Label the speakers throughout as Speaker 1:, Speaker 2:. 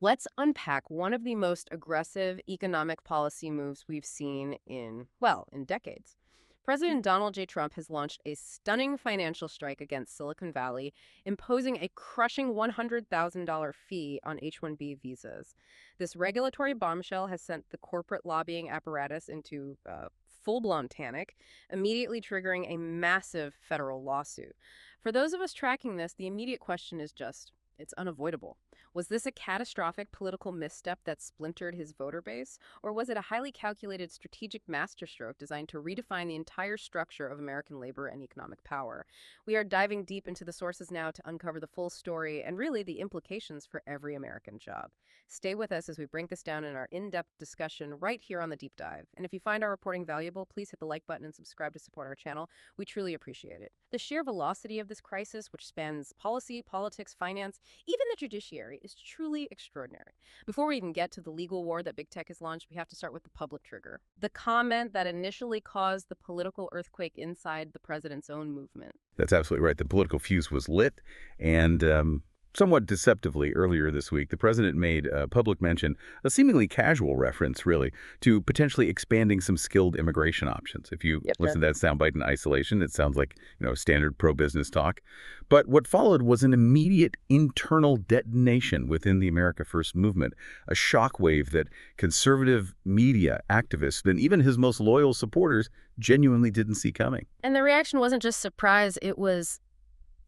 Speaker 1: Let's unpack one of the most aggressive economic policy moves we've seen in decades. President Donald J. Trump has launched a stunning financial strike against Silicon Valley, imposing a crushing $100,000 fee on H-1B visas. This regulatory bombshell has sent the corporate lobbying apparatus into full-blown panic, immediately triggering a massive federal lawsuit. For those of us tracking this, the immediate question is just, it's unavoidable. Was this a catastrophic political misstep that splintered his voter base? Or was it a highly calculated strategic masterstroke designed to redefine the entire structure of American labor and economic power? We are diving deep into the sources now to uncover the full story and really the implications for every American job. Stay with us as we break this down in our in-depth discussion right here on the Deep Dive. And if you find our reporting valuable, please hit the like button and subscribe to support our channel. We truly appreciate it. The sheer velocity of this crisis, which spans policy, politics, finance, even the judiciary, is truly extraordinary. Before we even get to the legal war that big tech has launched, we have to start with the public trigger. The comment that initially caused the political earthquake inside the president's own movement.
Speaker 2: That's absolutely right. The political fuse was lit, and somewhat deceptively earlier this week, the president made a public mention, a seemingly casual reference, really, to potentially expanding some skilled immigration options. If you listen to that soundbite in isolation, it sounds like, standard pro-business talk. But what followed was an immediate internal detonation within the America First movement, a shockwave that conservative media, activists, and even his most loyal supporters genuinely didn't see coming.
Speaker 1: And the reaction wasn't just surprise, it was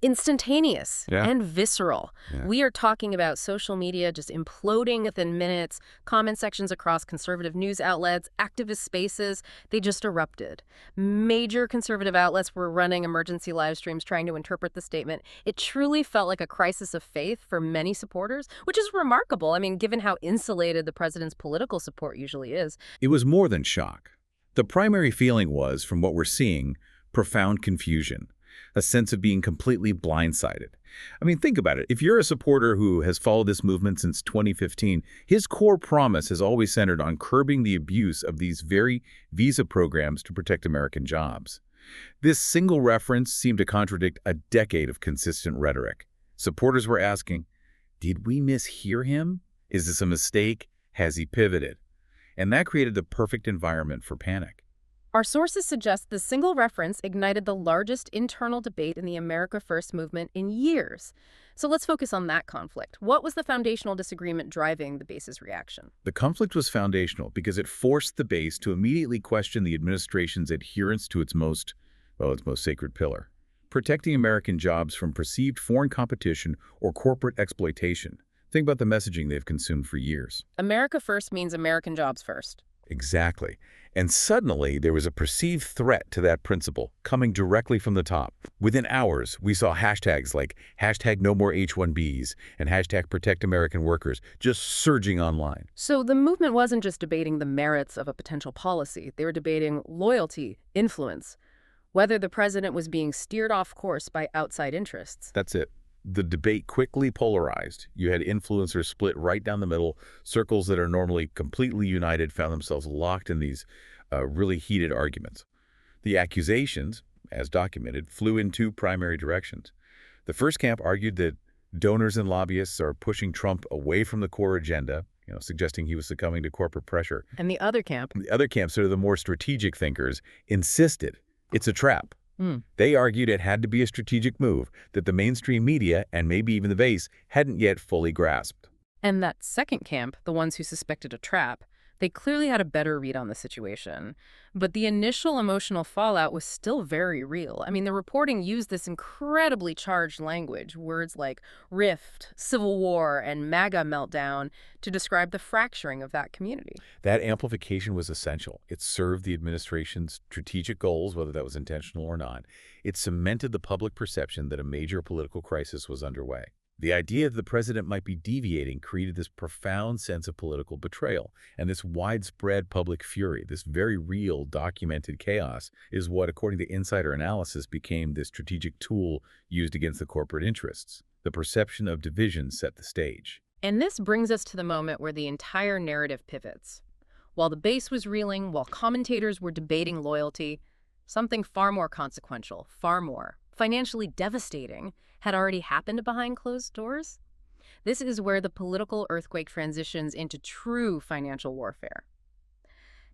Speaker 1: instantaneous and visceral. We are talking about social media just imploding within minutes, comment sections across conservative news outlets, activist spaces, they just erupted. Major conservative outlets were running emergency live streams trying to interpret the statement. It truly felt like a crisis of faith for many supporters, which is remarkable. I mean, given how insulated the president's political support usually is.
Speaker 2: It was more than shock. The primary feeling was, from what we're seeing, profound confusion. A sense of being completely blindsided. I mean, think about it. If you're a supporter who has followed this movement since 2015, his core promise has always centered on curbing the abuse of these very visa programs to protect American jobs. This single reference seemed to contradict a decade of consistent rhetoric. Supporters were asking, did we mishear him? Is this a mistake? Has he pivoted? And that created the perfect environment for panic.
Speaker 1: Our sources suggest the single reference ignited the largest internal debate in the America First movement in years. So let's focus on that conflict. What was the foundational disagreement driving the base's reaction?
Speaker 2: The conflict was foundational because it forced the base to immediately question the administration's adherence to its most sacred pillar, protecting American jobs from perceived foreign competition or corporate exploitation. Think about the messaging they've consumed for years.
Speaker 1: America First means American jobs first.
Speaker 2: Exactly. And suddenly, there was a perceived threat to that principle coming directly from the top. Within hours, we saw hashtags like #NoMoreH1Bs and #ProtectAmericanWorkers just surging online.
Speaker 1: So the movement wasn't just debating the merits of a potential policy. They were debating loyalty, influence, whether the president was being steered off course by outside interests.
Speaker 2: That's it. The debate quickly polarized. You had influencers split right down the middle. Circles that are normally completely united found themselves locked in these really heated arguments. The accusations, as documented, flew in two primary directions. The first camp argued that donors and lobbyists are pushing Trump away from the core agenda, suggesting he was succumbing to corporate pressure.
Speaker 1: And the other camp?
Speaker 2: The other camp, sort of the more strategic thinkers, insisted it's a trap. They argued it had to be a strategic move that the mainstream media and maybe even the base hadn't yet fully grasped.
Speaker 1: And that second camp, the ones who suspected a trap, they clearly had a better read on the situation. But the initial emotional fallout was still very real. I mean, the reporting used this incredibly charged language, words like rift, civil war, and MAGA meltdown, to describe the fracturing of that community.
Speaker 2: That amplification was essential. It served the administration's strategic goals, whether that was intentional or not. It cemented the public perception that a major political crisis was underway. The idea that the president might be deviating created this profound sense of political betrayal, and this widespread public fury, this very real documented chaos, is what, according to insider analysis, became the strategic tool used against the corporate interests. The perception of division set the stage.
Speaker 1: And this brings us to the moment where the entire narrative pivots. While the base was reeling, while commentators were debating loyalty, something far more consequential, far more financially devastating, had already happened behind closed doors. This is where the political earthquake transitions into true financial warfare.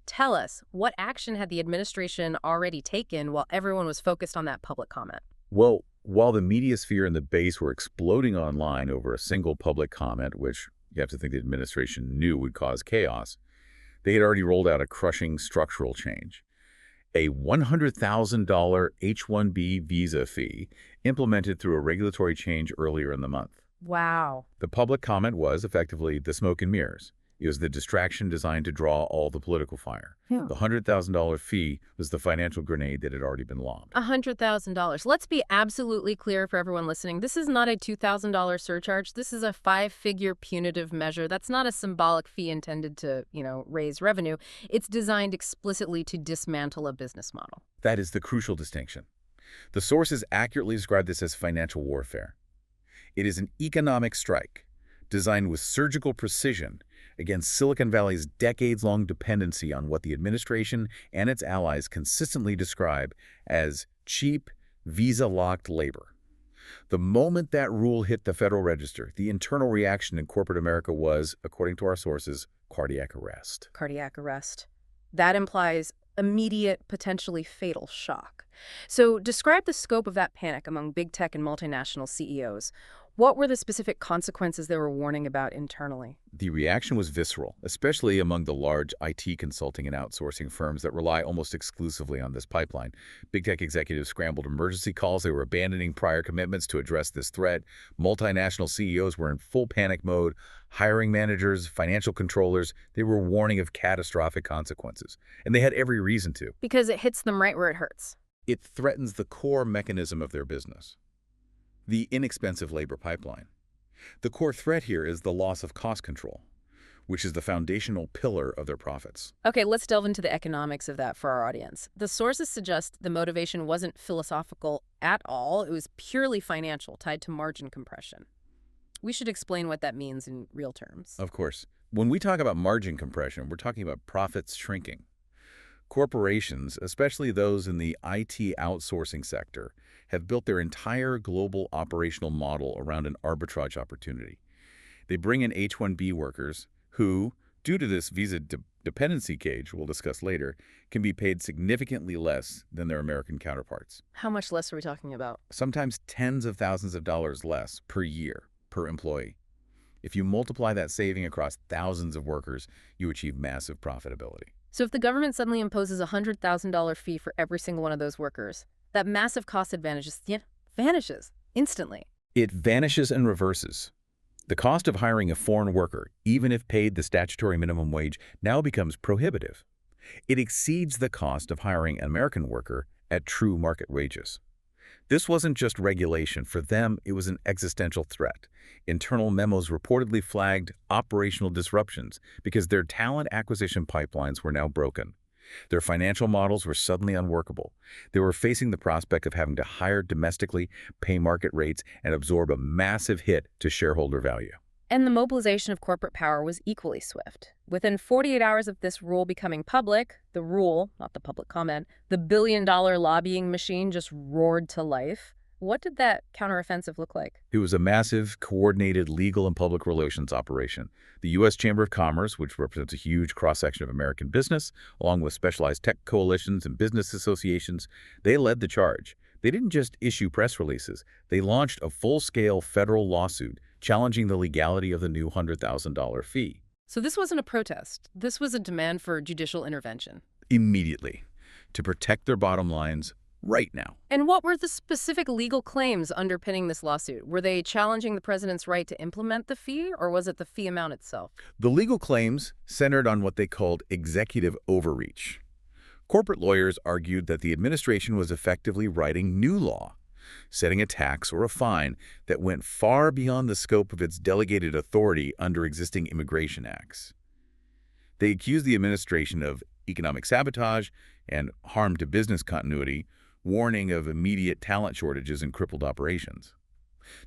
Speaker 1: Tell us, what action had the administration already taken while everyone was focused on that public comment?
Speaker 2: Well, while the media sphere and the base were exploding online over a single public comment, which you have to think the administration knew would cause chaos, they had already rolled out a crushing structural change. A $100,000 H-1B visa fee implemented through a regulatory change earlier in the month.
Speaker 1: Wow.
Speaker 2: The public comment was effectively the smoke and mirrors. It was the distraction designed to draw all the political fire.
Speaker 1: Yeah.
Speaker 2: The $100,000 fee was the financial grenade that had already been lobbed.
Speaker 1: $100,000. Let's be absolutely clear for everyone listening. This is not a $2,000 surcharge. This is a five-figure punitive measure. That's not a symbolic fee intended to, raise revenue. It's designed explicitly to dismantle a business model.
Speaker 2: That is the crucial distinction. The sources accurately describe this as financial warfare. It is an economic strike designed with surgical precision against Silicon Valley's decades-long dependency on what the administration and its allies consistently describe as cheap, visa-locked labor. The moment that rule hit the Federal Register, the internal reaction in corporate America was, according to our sources, cardiac arrest.
Speaker 1: Cardiac arrest. That implies immediate, potentially fatal shock. So describe the scope of that panic among big tech and multinational CEOs. What were the specific consequences they were warning about internally?
Speaker 2: The reaction was visceral, especially among the large IT consulting and outsourcing firms that rely almost exclusively on this pipeline. Big tech executives scrambled emergency calls. They were abandoning prior commitments to address this threat. Multinational CEOs were in full panic mode. Hiring managers, financial controllers, they were warning of catastrophic consequences. And they had every reason to.
Speaker 1: Because it hits them right where it hurts.
Speaker 2: It threatens the core mechanism of their business, the inexpensive labor pipeline. The core threat here is the loss of cost control, which is the foundational pillar of their profits.
Speaker 1: Okay, let's delve into the economics of that for our audience. The sources suggest the motivation wasn't philosophical at all. It was purely financial, tied to margin compression. We should explain what that means in real terms.
Speaker 2: Of course, when we talk about margin compression, we're talking about profits shrinking. Corporations, especially those in the IT outsourcing sector, have built their entire global operational model around an arbitrage opportunity. They bring in H-1B workers who, due to this visa dependency cage we'll discuss later, can be paid significantly less than their American counterparts.
Speaker 1: How much less are we talking about?
Speaker 2: Sometimes tens of thousands of dollars less per year per employee. If you multiply that saving across thousands of workers, you achieve massive profitability.
Speaker 1: So if the government suddenly imposes a $100,000 fee for every single one of those workers, that massive cost advantage vanishes instantly.
Speaker 2: It vanishes and reverses. The cost of hiring a foreign worker, even if paid the statutory minimum wage, now becomes prohibitive. It exceeds the cost of hiring an American worker at true market wages. This wasn't just regulation. For them, it was an existential threat. Internal memos reportedly flagged operational disruptions because their talent acquisition pipelines were now broken. Their financial models were suddenly unworkable. They were facing the prospect of having to hire domestically, pay market rates, and absorb a massive hit to shareholder value.
Speaker 1: And the mobilization of corporate power was equally swift. Within 48 hours of this rule becoming public, the rule, not the public comment, the billion-dollar lobbying machine just roared to life. What did that counteroffensive look like?
Speaker 2: It was a massive, coordinated legal and public relations operation. The U.S. Chamber of Commerce, which represents a huge cross-section of American business, along with specialized tech coalitions and business associations, they led the charge. They didn't just issue press releases. They launched a full-scale federal lawsuit challenging the legality of the new $100,000 fee.
Speaker 1: So this wasn't a protest. This was a demand for judicial intervention.
Speaker 2: Immediately, to protect their bottom lines right now.
Speaker 1: And what were the specific legal claims underpinning this lawsuit? Were they challenging the president's right to implement the fee, or was it the fee amount itself?
Speaker 2: The legal claims centered on what they called executive overreach. Corporate lawyers argued that the administration was effectively writing new law, setting a tax or a fine that went far beyond the scope of its delegated authority under existing immigration acts. They accused the administration of economic sabotage and harm to business continuity, warning of immediate talent shortages and crippled operations.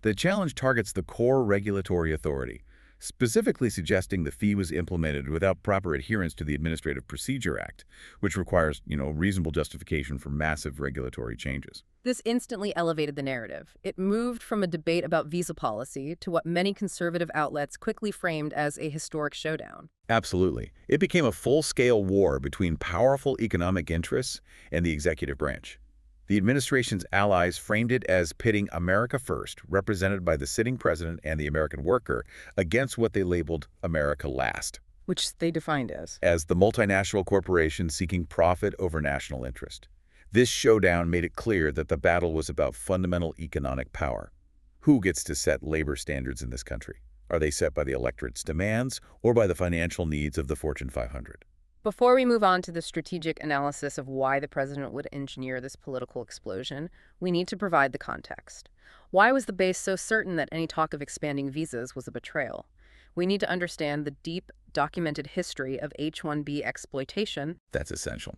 Speaker 2: The challenge targets the core regulatory authority, specifically suggesting the fee was implemented without proper adherence to the Administrative Procedure Act, which requires, reasonable justification for massive regulatory changes.
Speaker 1: This instantly elevated the narrative. It moved from a debate about visa policy to what many conservative outlets quickly framed as a historic showdown.
Speaker 2: Absolutely. It became a full-scale war between powerful economic interests and the executive branch. The administration's allies framed it as pitting America first, represented by the sitting president and the American worker, against what they labeled America last,
Speaker 1: Which they defined
Speaker 2: as the multinational corporation seeking profit over national interest. This showdown made it clear that the battle was about fundamental economic power. Who gets to set labor standards in this country? Are they set by the electorate's demands or by the financial needs of the Fortune 500?
Speaker 1: Before we move on to the strategic analysis of why the president would engineer this political explosion, we need to provide the context. Why was the base so certain that any talk of expanding visas was a betrayal? We need to understand the deep, documented history of H-1B exploitation.
Speaker 2: That's essential.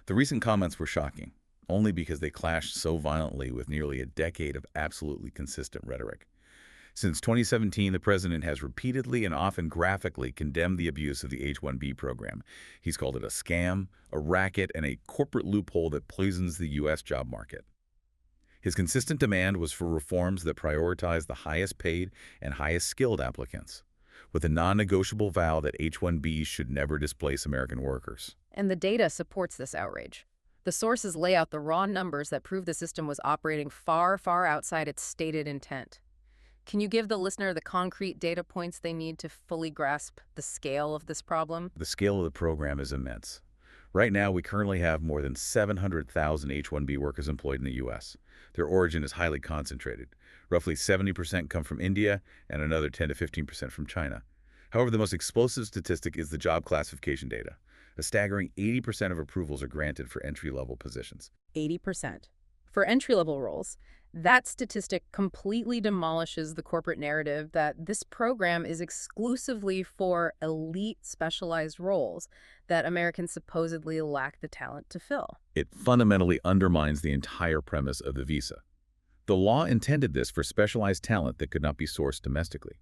Speaker 2: The recent comments were shocking, only because they clashed so violently with nearly a decade of absolutely consistent rhetoric. Since 2017, the president has repeatedly and often graphically condemned the abuse of the H-1B program. He's called it a scam, a racket, and a corporate loophole that poisons the U.S. job market. His consistent demand was for reforms that prioritize the highest paid and highest skilled applicants, with a non-negotiable vow that H-1Bs should never displace American workers.
Speaker 1: And the data supports this outrage. The sources lay out the raw numbers that prove the system was operating far, far outside its stated intent. Can you give the listener the concrete data points they need to fully grasp the scale of this problem?
Speaker 2: The scale of the program is immense. Right now, we currently have more than 700,000 H-1B workers employed in the U.S. Their origin is highly concentrated. Roughly 70% come from India and another 10 to 15% from China. However, the most explosive statistic is the job classification data. A staggering 80% of approvals are granted for entry-level positions.
Speaker 1: 80%. For entry-level roles, that statistic completely demolishes the corporate narrative that this program is exclusively for elite specialized roles that Americans supposedly lack the talent to fill.
Speaker 2: It fundamentally undermines the entire premise of the visa. The law intended this for specialized talent that could not be sourced domestically.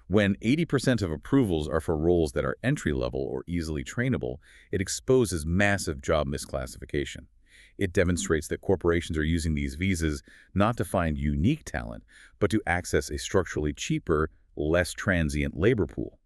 Speaker 2: When 80% of approvals are for roles that are entry-level or easily trainable, it exposes massive job misclassification. It demonstrates that corporations are using these visas not to find unique talent, but to access a structurally cheaper, less transient labor pool.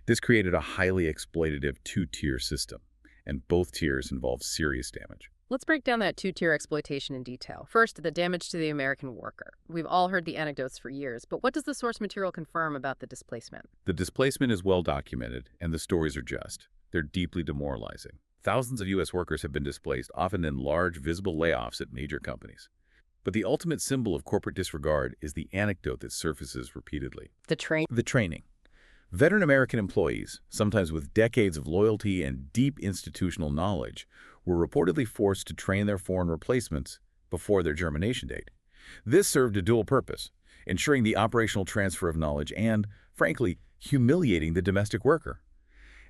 Speaker 2: This created a highly exploitative two-tier system, and both tiers involve serious damage.
Speaker 1: Let's break down that two-tier exploitation in detail. First, the damage to the American worker. We've all heard the anecdotes for years, but what does the source material confirm about the displacement?
Speaker 2: The displacement is well documented, and the stories are just. They're deeply demoralizing. Thousands of U.S. workers have been displaced, often in large, visible layoffs at major companies. But the ultimate symbol of corporate disregard is the anecdote that surfaces repeatedly.
Speaker 1: The
Speaker 2: training. Veteran American employees, sometimes with decades of loyalty and deep institutional knowledge, were reportedly forced to train their foreign replacements before their germination date. This served a dual purpose, ensuring the operational transfer of knowledge and, frankly, humiliating the domestic worker.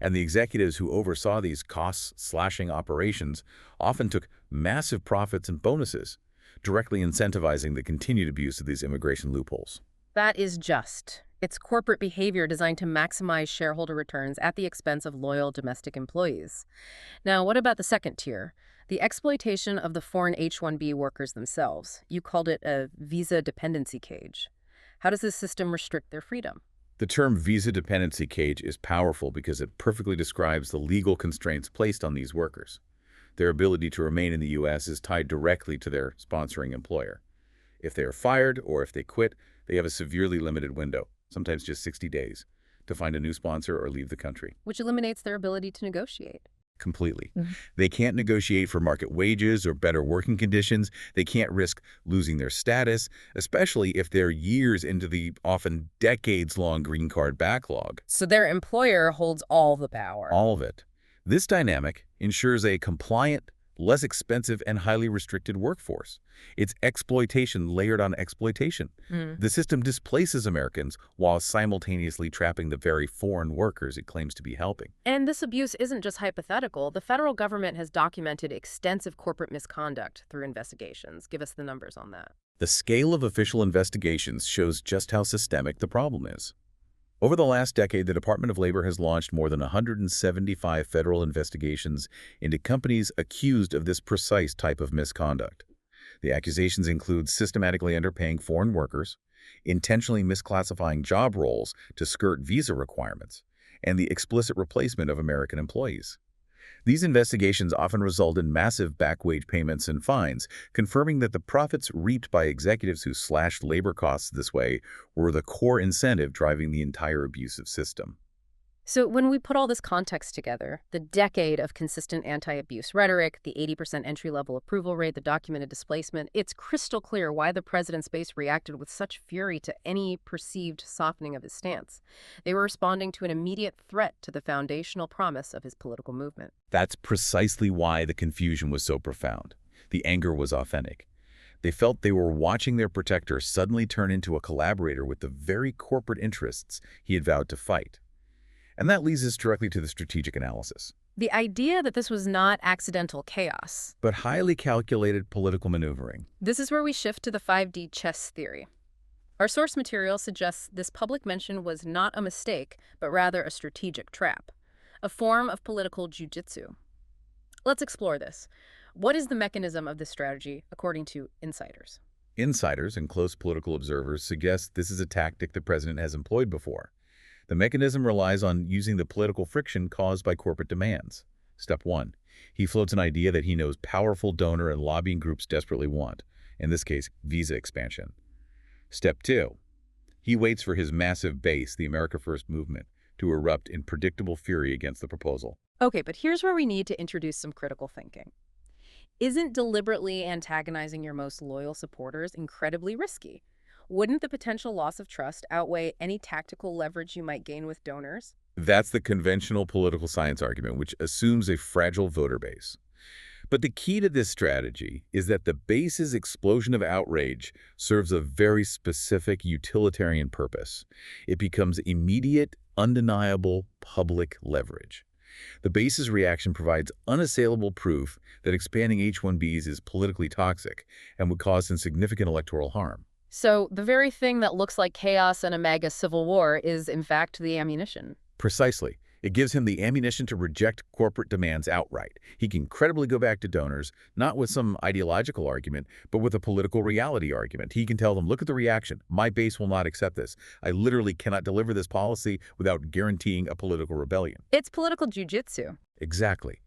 Speaker 2: And the executives who oversaw these cost-slashing operations often took massive profits and bonuses, directly incentivizing the continued abuse of these immigration loopholes.
Speaker 1: That is just. It's corporate behavior designed to maximize shareholder returns at the expense of loyal domestic employees. Now, what about the second tier? The exploitation of the foreign H-1B workers themselves. You called it a visa dependency cage. How does this system restrict their freedom?
Speaker 2: The term visa dependency cage is powerful because it perfectly describes the legal constraints placed on these workers. Their ability to remain in the U.S. is tied directly to their sponsoring employer. If they are fired or if they quit, they have a severely limited window, sometimes just 60 days, to find a new sponsor or leave the country.
Speaker 1: Which eliminates their ability to negotiate.
Speaker 2: Completely. They can't negotiate for market wages or better working conditions. They can't risk losing their status, especially if they're years into the often decades-long green card backlog.
Speaker 1: So their employer holds all the power.
Speaker 2: All of it. This dynamic ensures a compliant, less expensive, and highly restricted workforce. It's exploitation layered on exploitation. The system displaces Americans while simultaneously trapping the very foreign workers it claims to be helping.
Speaker 1: And this abuse isn't just hypothetical. The federal government has documented extensive corporate misconduct through investigations. Give us the numbers on that.
Speaker 2: The scale of official investigations shows just how systemic the problem is. Over the last decade, the Department of Labor has launched more than 175 federal investigations into companies accused of this precise type of misconduct. The accusations include systematically underpaying foreign workers, intentionally misclassifying job roles to skirt visa requirements, and the explicit replacement of American employees. These investigations often result in massive back wage payments and fines, confirming that the profits reaped by executives who slashed labor costs this way were the core incentive driving the entire abusive system.
Speaker 1: So when we put all this context together, the decade of consistent anti-abuse rhetoric, the 80% entry-level approval rate, the documented displacement, it's crystal clear why the president's base reacted with such fury to any perceived softening of his stance. They were responding to an immediate threat to the foundational promise of his political movement.
Speaker 2: That's precisely why the confusion was so profound. The anger was authentic. They felt they were watching their protector suddenly turn into a collaborator with the very corporate interests he had vowed to fight. And that leads us directly to the strategic analysis.
Speaker 1: The idea that this was not accidental chaos.
Speaker 2: But highly calculated political maneuvering.
Speaker 1: This is where we shift to the 5D chess theory. Our source material suggests this public mention was not a mistake, but rather a strategic trap, a form of political jujitsu. Let's explore this. What is the mechanism of this strategy, according to insiders?
Speaker 2: Insiders and close political observers suggest this is a tactic the president has employed before. The mechanism relies on using the political friction caused by corporate demands. Step 1. He floats an idea that he knows powerful donor and lobbying groups desperately want, in this case, visa expansion. Step 2. He waits for his massive base, the America First movement, to erupt in predictable fury against the proposal.
Speaker 1: Okay, but here's where we need to introduce some critical thinking. Isn't deliberately antagonizing your most loyal supporters incredibly risky? Wouldn't the potential loss of trust outweigh any tactical leverage you might gain with donors?
Speaker 2: That's the conventional political science argument, which assumes a fragile voter base. But the key to this strategy is that the base's explosion of outrage serves a very specific utilitarian purpose. It becomes immediate, undeniable public leverage. The base's reaction provides unassailable proof that expanding H-1Bs is politically toxic and would cause insignificant electoral harm.
Speaker 1: So the very thing that looks like chaos and a mega civil war is, in fact, the ammunition.
Speaker 2: Precisely. It gives him the ammunition to reject corporate demands outright. He can credibly go back to donors, not with some ideological argument, but with a political reality argument. He can tell them, look at the reaction. My base will not accept this. I literally cannot deliver this policy without guaranteeing a political rebellion.
Speaker 1: It's political jujitsu.
Speaker 2: Exactly.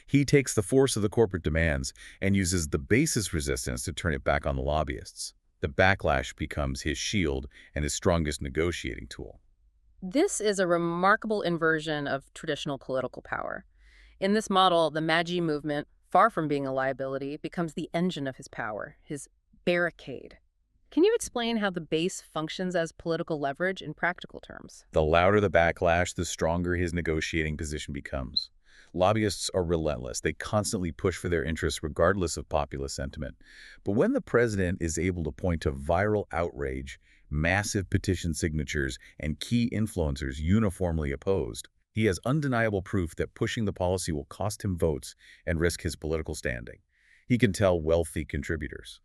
Speaker 2: He takes the force of the corporate demands and uses the base's resistance to turn it back on the lobbyists. The backlash becomes his shield and his strongest negotiating tool.
Speaker 1: This is a remarkable inversion of traditional political power. In this model, the Magi movement, far from being a liability, becomes the engine of his power, his barricade. Can you explain how the base functions as political leverage in practical terms?
Speaker 2: The louder the backlash, the stronger his negotiating position becomes. Lobbyists are relentless. They constantly push for their interests regardless of populist sentiment. But when the president is able to point to viral outrage, massive petition signatures, and key influencers uniformly opposed, he has undeniable proof that pushing the policy will cost him votes and risk his political standing. He can tell wealthy contributors,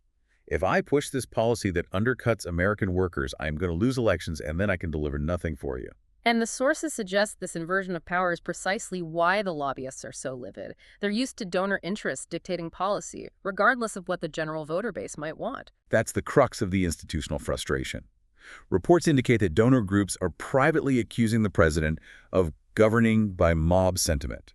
Speaker 2: if I push this policy that undercuts American workers, I'm going to lose elections and then I can deliver nothing for you.
Speaker 1: And the sources suggest this inversion of power is precisely why the lobbyists are so livid. They're used to donor interests dictating policy, regardless of what the general voter base might want.
Speaker 2: That's the crux of the institutional frustration. Reports indicate that donor groups are privately accusing the president of governing by mob sentiment.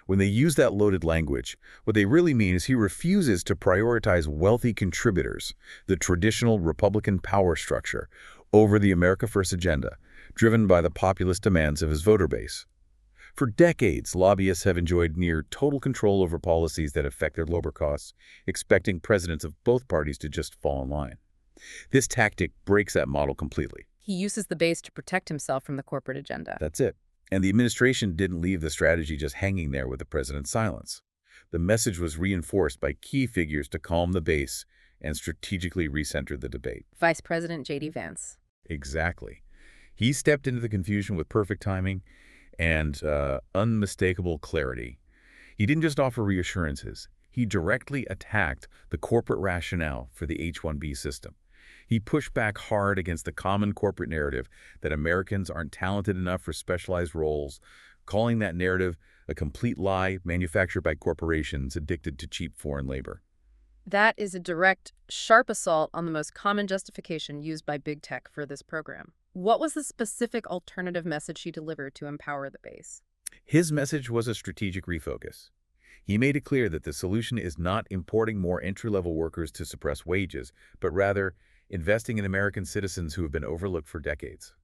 Speaker 2: When they use that loaded language, what they really mean is he refuses to prioritize wealthy contributors, the traditional Republican power structure, over the America First agenda, driven by the populist demands of his voter base. For decades, lobbyists have enjoyed near total control over policies that affect their labor costs, expecting presidents of both parties to just fall in line. This tactic breaks that model completely.
Speaker 1: He uses the base to protect himself from the corporate agenda.
Speaker 2: That's it. And the administration didn't leave the strategy just hanging there with the president's silence. The message was reinforced by key figures to calm the base and strategically recenter the debate.
Speaker 1: Vice President J.D. Vance.
Speaker 2: Exactly. He stepped into the confusion with perfect timing and unmistakable clarity. He didn't just offer reassurances. He directly attacked the corporate rationale for the H-1B system. He pushed back hard against the common corporate narrative that Americans aren't talented enough for specialized roles, calling that narrative a complete lie manufactured by corporations addicted to cheap foreign labor.
Speaker 1: That is a direct, sharp assault on the most common justification used by big tech for this program. What was the specific alternative message he delivered to empower the base?
Speaker 2: His message was a strategic refocus. He made it clear that the solution is not importing more entry-level workers to suppress wages, but rather investing in American citizens who have been overlooked for decades.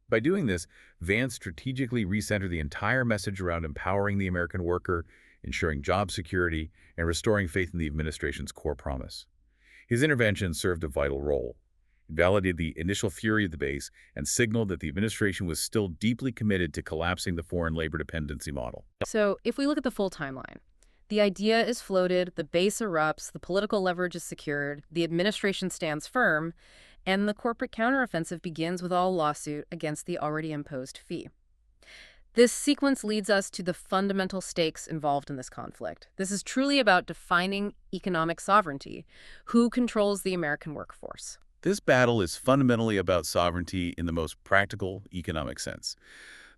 Speaker 2: By doing this, Vance strategically recentered the entire message around empowering the American worker, ensuring job security, and restoring faith in the administration's core promise. His intervention served a vital role. It validated the initial fury of the base and signaled that the administration was still deeply committed to collapsing the foreign labor dependency model.
Speaker 1: So, if we look at the full timeline, the idea is floated, the base erupts, the political leverage is secured, the administration stands firm, and the corporate counteroffensive begins with all lawsuit against the already imposed fee. This sequence leads us to the fundamental stakes involved in this conflict. This is truly about defining economic sovereignty. Who controls the American workforce?
Speaker 2: This battle is fundamentally about sovereignty in the most practical economic sense.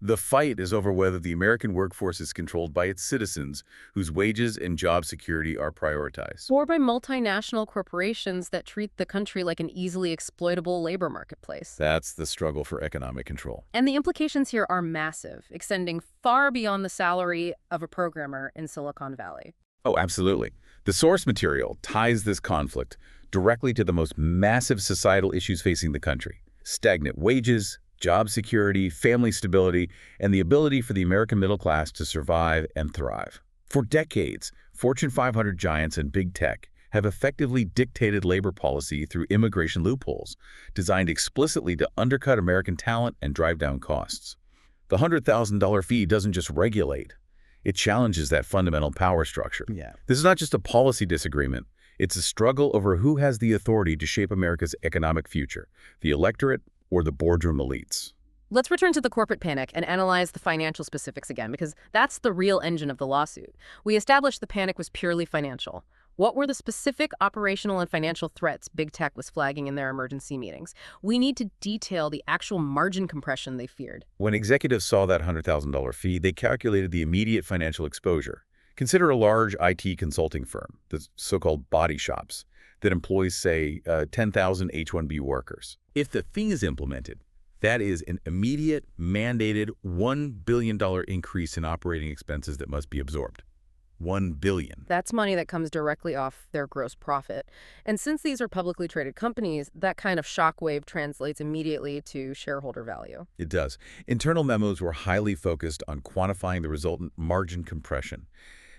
Speaker 2: The fight is over whether the American workforce is controlled by its citizens, whose wages and job security are prioritized.
Speaker 1: Or by multinational corporations that treat the country like an easily exploitable labor marketplace.
Speaker 2: That's the struggle for economic control.
Speaker 1: And the implications here are massive, extending far beyond the salary of a programmer in Silicon Valley.
Speaker 2: Oh, absolutely. The source material ties this conflict directly to the most massive societal issues facing the country: stagnant wages, job security, family stability, and the ability for the American middle class to survive and thrive. For decades, Fortune 500 giants and big tech have effectively dictated labor policy through immigration loopholes, designed explicitly to undercut American talent and drive down costs. The $100,000 fee doesn't just regulate, it challenges that fundamental power structure.
Speaker 3: Yeah.
Speaker 2: This is not just a policy disagreement. It's a struggle over who has the authority to shape America's economic future, the electorate or the boardroom elites.
Speaker 1: Let's return to the corporate panic and analyze the financial specifics again, because that's the real engine of the lawsuit. We established the panic was purely financial. What were the specific operational and financial threats big tech was flagging in their emergency meetings? We need to detail the actual margin compression they feared.
Speaker 2: When executives saw that $100,000 fee, they calculated the immediate financial exposure. Consider a large IT consulting firm, the so-called body shops, that employs, say, 10,000 H-1B workers. If the fee is implemented, that is an immediate, mandated $1 billion increase in operating expenses that must be absorbed. $1 billion.
Speaker 1: That's money that comes directly off their gross profit. And since these are publicly traded companies, that kind of shockwave translates immediately to shareholder value.
Speaker 2: It does. Internal memos were highly focused on quantifying the resultant margin compression.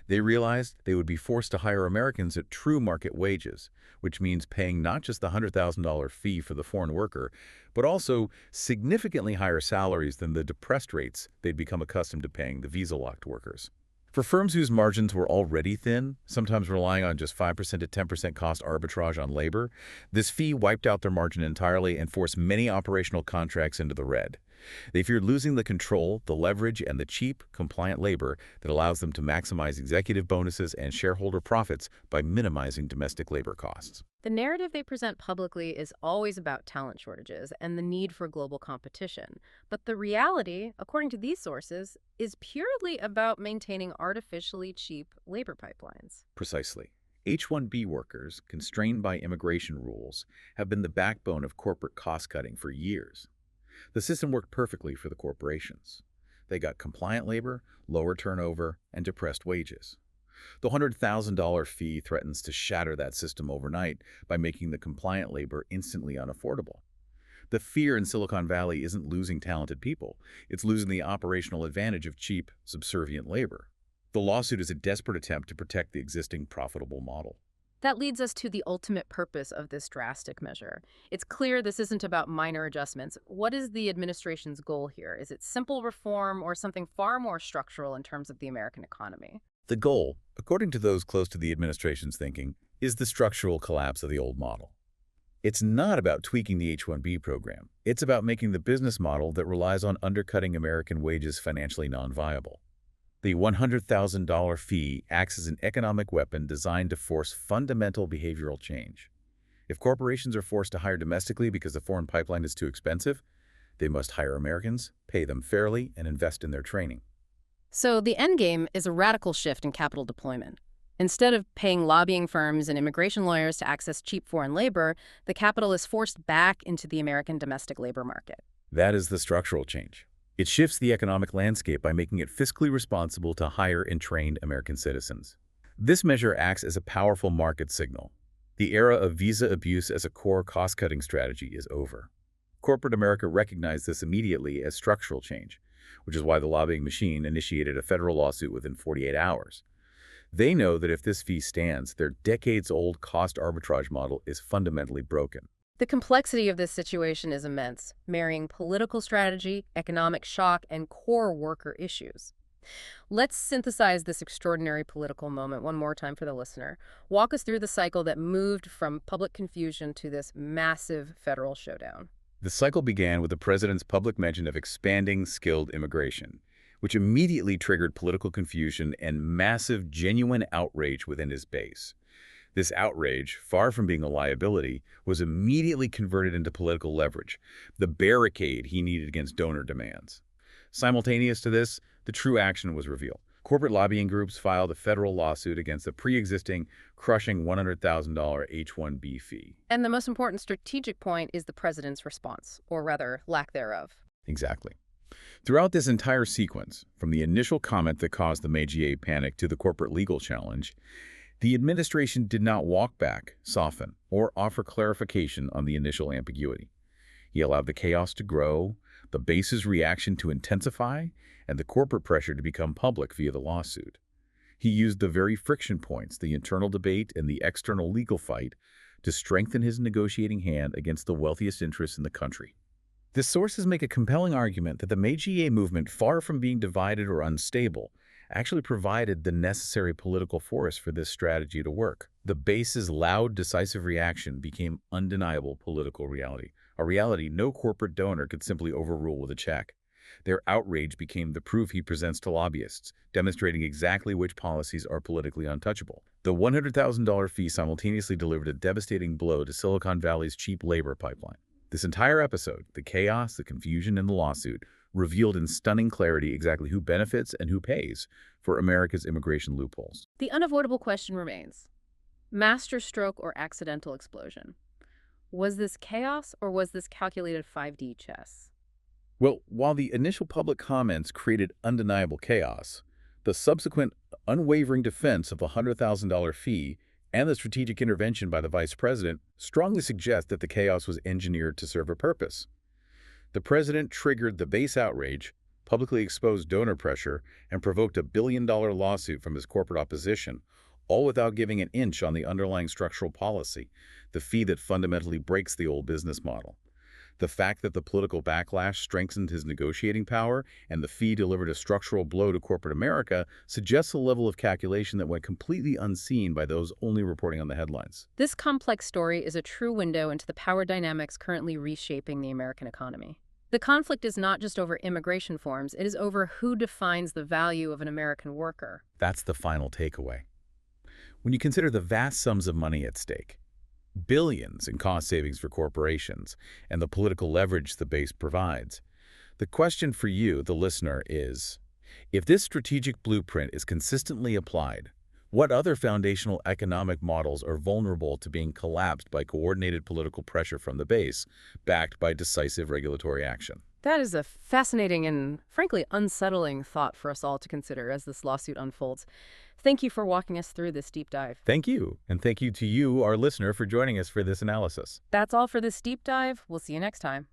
Speaker 2: They realized they would be forced to hire Americans at true market wages, which means paying not just the $100,000 fee for the foreign worker, but also significantly higher salaries than the depressed rates they'd become accustomed to paying the visa-locked workers. For firms whose margins were already thin, sometimes relying on just 5% to 10% cost arbitrage on labor, this fee wiped out their margin entirely and forced many operational contracts into the red. They feared losing the control, the leverage, and the cheap, compliant labor that allows them to maximize executive bonuses and shareholder profits by minimizing domestic labor costs.
Speaker 1: The narrative they present publicly is always about talent shortages and the need for global competition. But the reality, according to these sources, is purely about maintaining artificially cheap labor pipelines.
Speaker 2: Precisely. H-1B workers, constrained by immigration rules, have been the backbone of corporate cost-cutting for years. The system worked perfectly for the corporations. They got compliant labor, lower turnover, and depressed wages. The $100,000 fee threatens to shatter that system overnight by making the compliant labor instantly unaffordable. The fear in Silicon Valley isn't losing talented people. It's losing the operational advantage of cheap, subservient labor. The lawsuit is a desperate attempt to protect the existing profitable model.
Speaker 1: That leads us to the ultimate purpose of this drastic measure. It's clear this isn't about minor adjustments. What is the administration's goal here? Is it simple reform or something far more structural in terms of the American economy?
Speaker 2: The goal, according to those close to the administration's thinking, is the structural collapse of the old model. It's not about tweaking the H-1B program. It's about making the business model that relies on undercutting American wages financially non-viable. The $100,000 fee acts as an economic weapon designed to force fundamental behavioral change. If corporations are forced to hire domestically because the foreign pipeline is too expensive, they must hire Americans, pay them fairly, and invest in their training.
Speaker 1: So the end game is a radical shift in capital deployment. Instead of paying lobbying firms and immigration lawyers to access cheap foreign labor, the capital is forced back into the American domestic labor market.
Speaker 2: That is the structural change. It shifts the economic landscape by making it fiscally responsible to hire and train American citizens. This measure acts as a powerful market signal. The era of visa abuse as a core cost-cutting strategy is over. Corporate America recognized this immediately as structural change, which is why the lobbying machine initiated a federal lawsuit within 48 hours. They know that if this fee stands, their decades-old cost arbitrage model is fundamentally broken.
Speaker 1: The complexity of this situation is immense, marrying political strategy, economic shock, and core worker issues. Let's synthesize this extraordinary political moment one more time for the listener. Walk us through the cycle that moved from public confusion to this massive federal showdown.
Speaker 2: The cycle began with the president's public mention of expanding skilled immigration, which immediately triggered political confusion and massive, genuine outrage within his base. This outrage, far from being a liability, was immediately converted into political leverage, the barricade he needed against donor demands. Simultaneous to this, the true action was revealed. Corporate lobbying groups filed a federal lawsuit against the pre-existing, crushing $100,000 H-1B fee.
Speaker 1: And the most important strategic point is the president's response, or rather, lack thereof.
Speaker 2: Exactly. Throughout this entire sequence, from the initial comment that caused the May panic to the corporate legal challenge, the administration did not walk back, soften, or offer clarification on the initial ambiguity. He allowed the chaos to grow, the base's reaction to intensify, and the corporate pressure to become public via the lawsuit. He used the very friction points, the internal debate and the external legal fight, to strengthen his negotiating hand against the wealthiest interests in the country. The sources make a compelling argument that the May movement, far from being divided or unstable, actually provided the necessary political force for this strategy to work. The base's loud, decisive reaction became undeniable political reality, a reality no corporate donor could simply overrule with a check. Their outrage became the proof he presents to lobbyists, demonstrating exactly which policies are politically untouchable. The $100,000 fee simultaneously delivered a devastating blow to Silicon Valley's cheap labor pipeline. This entire episode, the chaos, the confusion, and the lawsuit, revealed in stunning clarity exactly who benefits and who pays for America's immigration loopholes.
Speaker 1: The unavoidable question remains: masterstroke or accidental explosion? Was this chaos or was this calculated 5D chess?
Speaker 2: Well, while the initial public comments created undeniable chaos, the subsequent unwavering defense of the $100,000 fee and the strategic intervention by the vice president strongly suggest that the chaos was engineered to serve a purpose. The president triggered the base outrage, publicly exposed donor pressure, and provoked a billion-dollar lawsuit from his corporate opposition, all without giving an inch on the underlying structural policy, the fee that fundamentally breaks the old business model. The fact that the political backlash strengthened his negotiating power and the fee delivered a structural blow to corporate America suggests a level of calculation that went completely unseen by those only reporting on the headlines.
Speaker 1: This complex story is a true window into the power dynamics currently reshaping the American economy. The conflict is not just over immigration forms, it is over who defines the value of an American worker.
Speaker 2: That's the final takeaway. When you consider the vast sums of money at stake, billions in cost savings for corporations, and the political leverage the base provides, the question for you, the listener, is, if this strategic blueprint is consistently applied, what other foundational economic models are vulnerable to being collapsed by coordinated political pressure from the base, backed by decisive regulatory action?
Speaker 1: That is a fascinating and, frankly, unsettling thought for us all to consider as this lawsuit unfolds. Thank you for walking us through this deep dive.
Speaker 2: Thank you, and thank you to you, our listener, for joining us for this analysis.
Speaker 1: That's all for this deep dive. We'll see you next time.